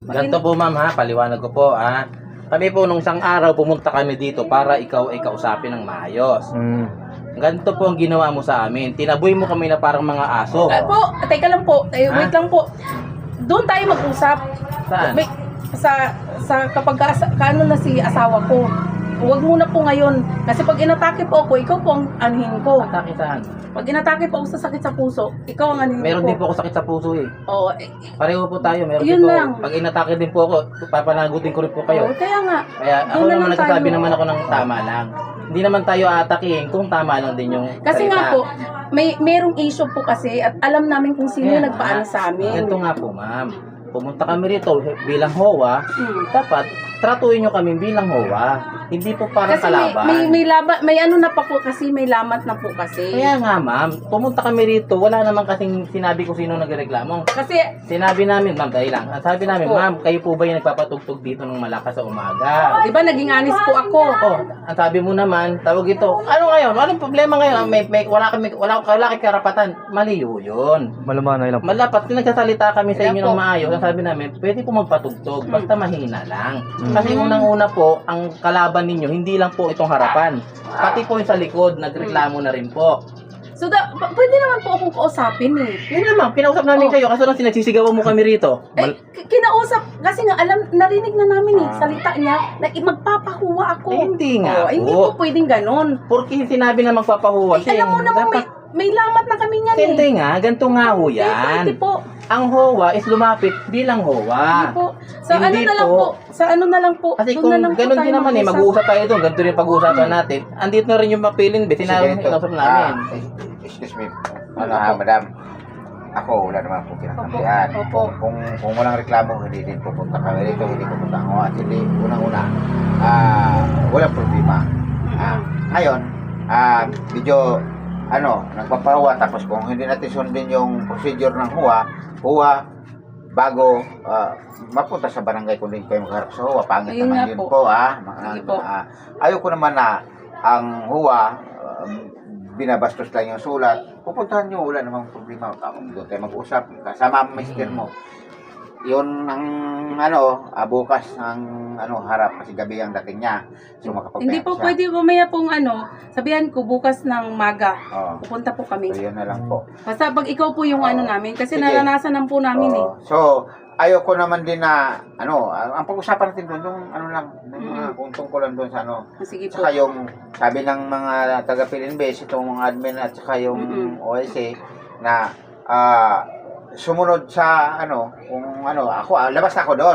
Ganito po ma'am ha, paliwanag ko po ha. Kami po nung isang araw pumunta kami dito para ikaw ay kausapin ng maayos. Ganito po ang ginawa mo sa amin. Tinaboy mo kami na parang mga aso. Teka lang po. Wait lang po. Doon tayo mag-usap. Saan? Sa kapag kaano na si asawa ko. Huwag muna po ngayon. Kasi pag inatake po ako, ikaw po ang anhin ko. Atake saan? Pag inatake po ako sa sakit sa puso, ikaw ang anhin Meron ko. din po ako sakit sa puso eh. Oo. Pareho po tayo. Meron Yun din po. lang. Pag inatake din po ako, papanagutin ko rin po kayo. Kaya nga. Kaya ako Doon na naman lang nagsasabi tayo. naman ako ng tama lang. Hindi naman tayo atakihin kung tama lang din yung Kasi salita. nga po, merong issue po kasi at alam namin kung sino Kaya nagpaano nga, sa amin. Ganito nga po ma'am. Pumunta kami rito bilang HOA. Hmm. Dapat tratuhin nyo kami bilang HOA. Hindi po parang Kasi kalaban. may laban, may ano na pa po kasi, may lamat na po kasi. Kaya nga ma'am, pumunta kami rito, wala naman kasing sinabi ko sino nagreklamo. Kasi, Sinabi namin, ma'am, dahil lang. Ang sabi namin, Opo. ma'am, kayo po ba yung nagpapatugtog dito ng malakas sa umaga? di ba naging honest po ako? Oh, ang sabi mo naman, tawag ito, ano ngayon? Anong problema ngayon? Wala kami karapatan. Mali yun. Malamanay lang po. Malapat, nagsasalita kami sa inyo Ayan po. ng maayos. Ang sabi namin, pwede po magpatugtog, basta mahina lang. Mm. Kasi unang-una po, ang kalaban ninyo, hindi lang po itong harapan. Pati po yung sa likod, nagreklamo na rin po. So, pwede naman po akong kausapin eh. Yun naman, kinausap namin Oh. kayo, kaso lang sinagsisigawan mo kami rito. Kinausap, kasi nga, narinig na namin eh, salita niya, na magpapahuwa ako. Eh, hindi nga Hindi po. po pwedeng ganon. Porque sinabi na magpapahuwa siya. Alam mo naman, may lamat na kami niyan eh. Hindi nga, ganito nga ho yan. Pwede po. Ang HOA is lumapit bilang HOA. Hindi po. Sa Hindi ano na lang po. po. Sa ano na lang po. Kasi Doon kung na lang po ganun tayo din naman eh, mag-usap. mag-uusap tayo doon, ganito rin pag-uusapan natin. Andito na rin yung mapilin, sinabi kinausap namin. Excuse me. Ano ha, madam? Ako, wala naman po kinakampihan. Opo. Kung walang reklamo, hindi din pupunta kami rito, hindi pupunta ako. At hindi, unang-una, walang problema. Ngayon, medyo, nagpapahuwa. Tapos kung hindi natin sundin yung procedure ng HOA, bago mapunta sa barangay kung hindi kayo magharap sa HOA, pangit Ayun naman nga yun po. po. Sige po. Ayoko naman na ang HOA, binabastos lang yung sulat. Pupuntahan nyo, wala namang problema. Doon tayo mag-usap, kasama ang mister mo. Yun ang bukas ang harap kasi gabi ang dating niya. So Hindi po siya. pwede mamaya pong sabihan ko bukas ng maga. Oo. Pupunta po kami. So yun na lang po. Basta pag ikaw po yung Oo. namin, kasi Sige. naranasan lang po namin eh. Oo. So, ayoko naman din na, ang pag-usapan natin doon, yung kung tungkulan doon sa Sige po. saka yung, sabi ng mga taga-Pilinbase, itong mga admin at saka yung OSA, na sumunod sa kung ako, labas ako doon.